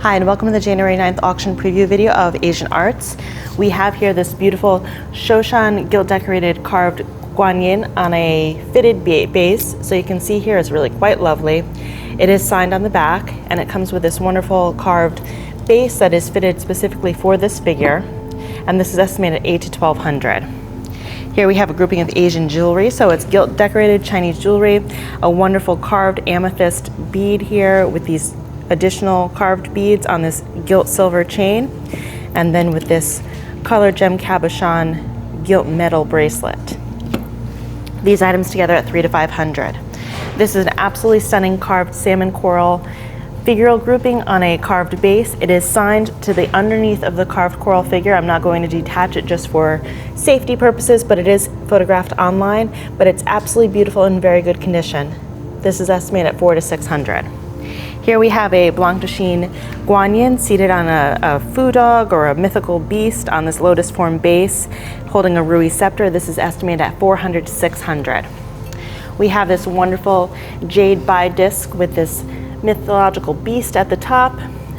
Hi, and welcome to the January 9th auction preview video of Asian Arts. We have here this beautiful Shoshan gilt decorated carved guanyin on a fitted base. So you can see here it's really quite lovely. It is signed on the back, and it comes with this wonderful carved base that is fitted specifically for this figure. And this is estimated at $800 to $1,200. Here we have a grouping of Asian jewelry. So it's gilt decorated Chinese jewelry, a wonderful carved amethyst bead here with these additional carved beads on this gilt silver chain, and then with this colored gem cabochon gilt metal bracelet. These items together at $300 to $500. This is an absolutely stunning carved salmon coral figural grouping on a carved base. It is signed to the underneath of the carved coral figure. I'm not going to detach it just for safety purposes, but it is photographed online, but it's absolutely beautiful and in very good condition. This is estimated at $400 to $600. Here we have a Blanc de Chine guanyin seated on a foo dog or a mythical beast on this lotus form base holding a Rui scepter. This is estimated at $400 to $600. We have this wonderful jade disc with this mythological beast at the top,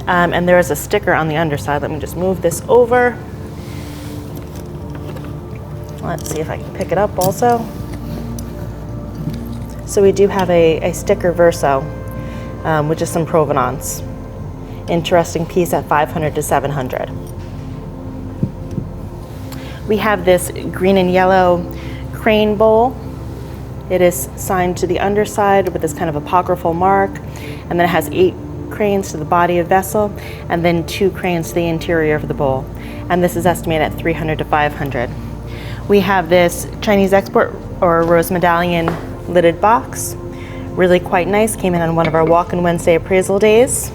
and there is a sticker on the underside. Let me just move this over. Let's see if I can pick it up also. So we do have a sticker verso, which is some provenance. Interesting piece at $500 to $700. We have this green and yellow crane bowl. It is signed to the underside with this kind of apocryphal mark, and then it has 8 cranes to the body of vessel, and then 2 cranes to the interior of the bowl. And this is estimated at $300 to $500. We have this Chinese export or rose medallion lidded box. Really quite nice, came in on one of our Walk-in Wednesday appraisal days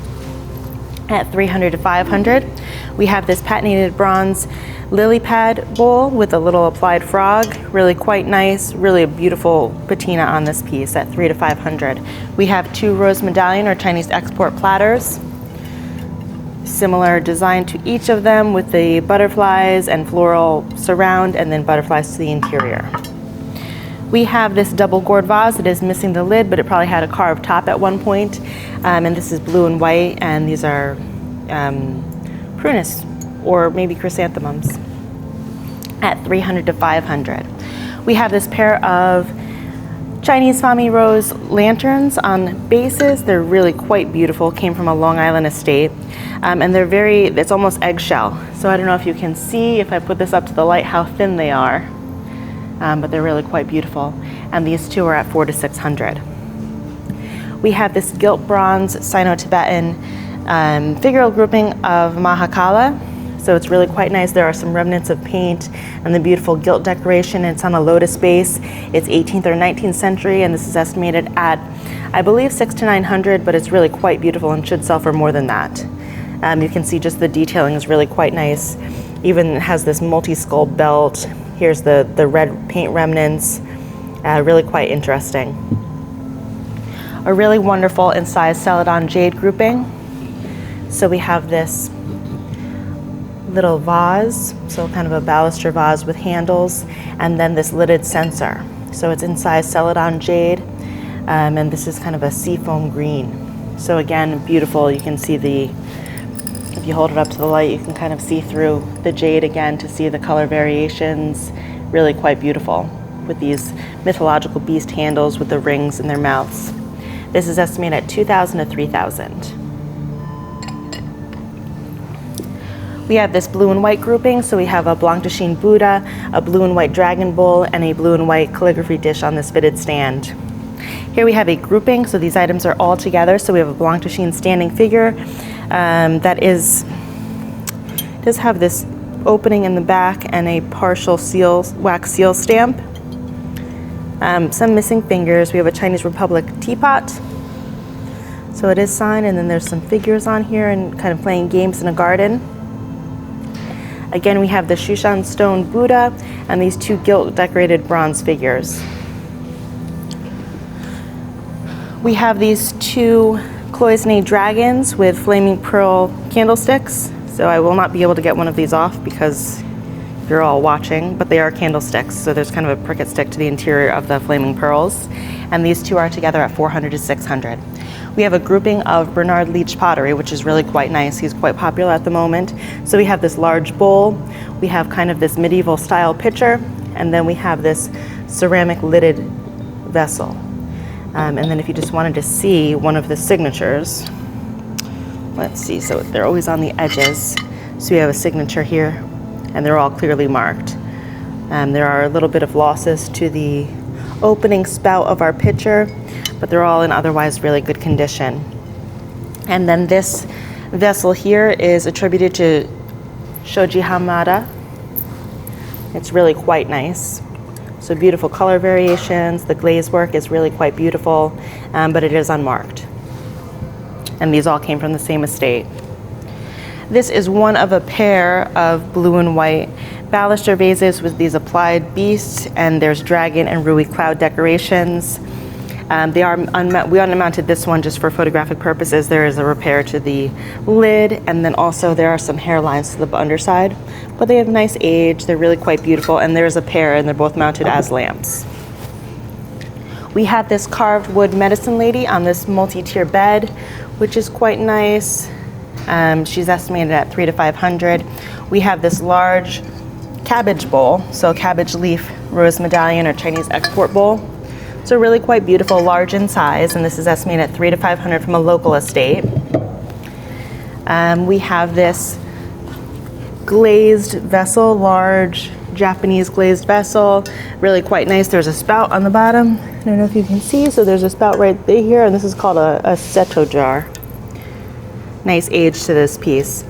at $300 to $500. We have this patented bronze lily pad bowl with a little applied frog. Really quite nice, really a beautiful patina on this piece at $300 to $500. We have 2 rose medallion or Chinese export platters. Similar design to each of them with the butterflies and floral surround, and then butterflies to the interior. We have this double gourd vase. It is missing the lid, but it probably had a carved top at one point. And this is blue and white, and these are prunus or maybe chrysanthemums at $300 to $500. We have this pair of Chinese Swami rose lanterns on bases. They're really quite beautiful. Came from a Long Island estate, and they're it's almost eggshell. So I don't know if you can see, if I put this up to the light, how thin they are. But they're really quite beautiful. And these 2 are at $400 to $600. We have this gilt bronze Sino-Tibetan figural grouping of Mahakala. So it's really quite nice. There are some remnants of paint and the beautiful gilt decoration. It's on a lotus base. It's 18th or 19th century, and this is estimated at, I believe, $600 to $900, but it's really quite beautiful and should sell for more than that. You can see just the detailing is really quite nice. Even has this multi-skull belt. Here's the red paint remnants, really quite interesting. A really wonderful incised Celadon jade grouping. So we have this little vase, so kind of a baluster vase with handles, and then this lidded censer. So it's incised Celadon jade, and this is kind of a seafoam green. So again, beautiful. You can see if you hold it up to the light, you can kind of see through the jade again to see the color variations. Really quite beautiful with these mythological beast handles with the rings in their mouths. This is estimated at $2,000 to $3,000. We have this blue and white grouping. So we have a Blanc de Chine Buddha, a blue and white dragon bowl, and a blue and white calligraphy dish on this fitted stand. Here we have a grouping. So these items are all together. So we have a Blanc de Chine standing figure that does have this opening in the back and a partial wax seal stamp. Some missing fingers. We have a Chinese Republic teapot. So it is signed, and then there's some figures on here and kind of playing games in a garden. Again, we have the Shushan stone Buddha and these 2 gilt decorated bronze figures. We have these 2 Cloisonne Dragons with flaming pearl candlesticks. So I will not be able to get one of these off because you're all watching, but they are candlesticks. So there's kind of a pricket stick to the interior of the flaming pearls. And these 2 are together at $400 to $600. We have a grouping of Bernard Leach pottery, which is really quite nice. He's quite popular at the moment. So we have this large bowl, we have kind of this medieval style pitcher, and then we have this ceramic lidded vessel. And then if you just wanted to see one of the signatures, let's see, so they're always on the edges. So we have a signature here, and they're all clearly marked. There are a little bit of losses to the opening spout of our pitcher, but they're all in otherwise really good condition. And then this vessel here is attributed to Shoji Hamada. It's really quite nice. So beautiful color variations, the glaze work is really quite beautiful, but it is unmarked. And these all came from the same estate. This is one of a pair of blue and white baluster vases with these applied beasts, and there's dragon and rui cloud decorations. We unmounted this one just for photographic purposes. There is a repair to the lid, and then also there are some hairlines to the underside, but they have nice age. They're really quite beautiful, and there's a pair, and they're both mounted as lamps. We have this carved wood medicine lady on this multi-tier bed, which is quite nice. She's estimated at $300 to $500. We have this large cabbage bowl, so cabbage leaf rose medallion or Chinese export bowl. So really quite beautiful, large in size, and this is estimated at $300 to $500 from a local estate. We have this glazed vessel, large Japanese glazed vessel, really quite nice. There's a spout on the bottom. I don't know if you can see, so there's a spout right here, and this is called a seto jar. Nice age to this piece.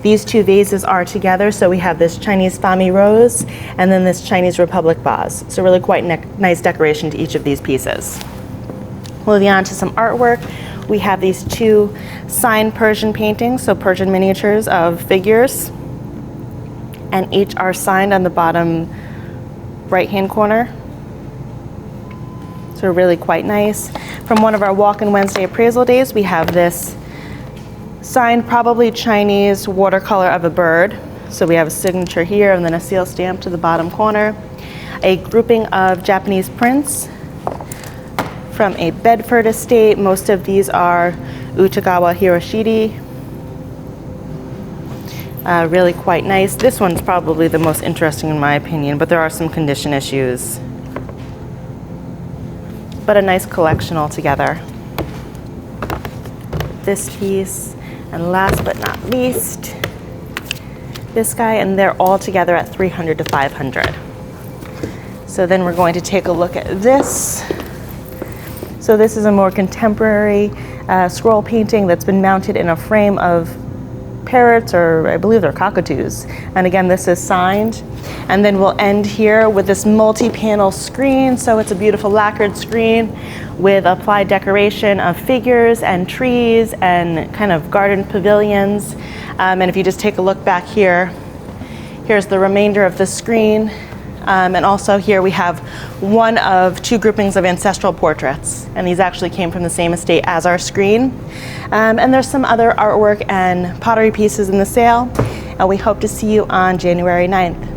These two vases are together, so we have this Chinese Swami rose and then this Chinese Republic vase. So really quite nice decoration to each of these pieces. Moving on to some artwork, we have these two signed Persian paintings, so Persian miniatures of figures, and each are signed on the bottom right-hand corner. So really quite nice. From one of our Walk-in Wednesday appraisal days, we have this signed, probably Chinese watercolor of a bird. So we have a signature here and then a seal stamp to the bottom corner. A grouping of Japanese prints from a Bedford estate. Most of these are Utagawa Hiroshige. Really quite nice. This one's probably the most interesting in my opinion, but there are some condition issues. But a nice collection altogether. This piece, and last but not least, this guy, and they're all together at $300 to $500. So then we're going to take a look at this. So this is a more contemporary scroll painting that's been mounted in a frame of parrots, or I believe they're cockatoos. And again, this is signed. And then we'll end here with this multi-panel screen. So it's a beautiful lacquered screen with applied decoration of figures and trees and kind of garden pavilions. And if you just take a look back here, here's the remainder of the screen. And also here we have one of two groupings of ancestral portraits. And these actually came from the same estate as our screen. And there's some other artwork and pottery pieces in the sale. And we hope to see you on January 9th.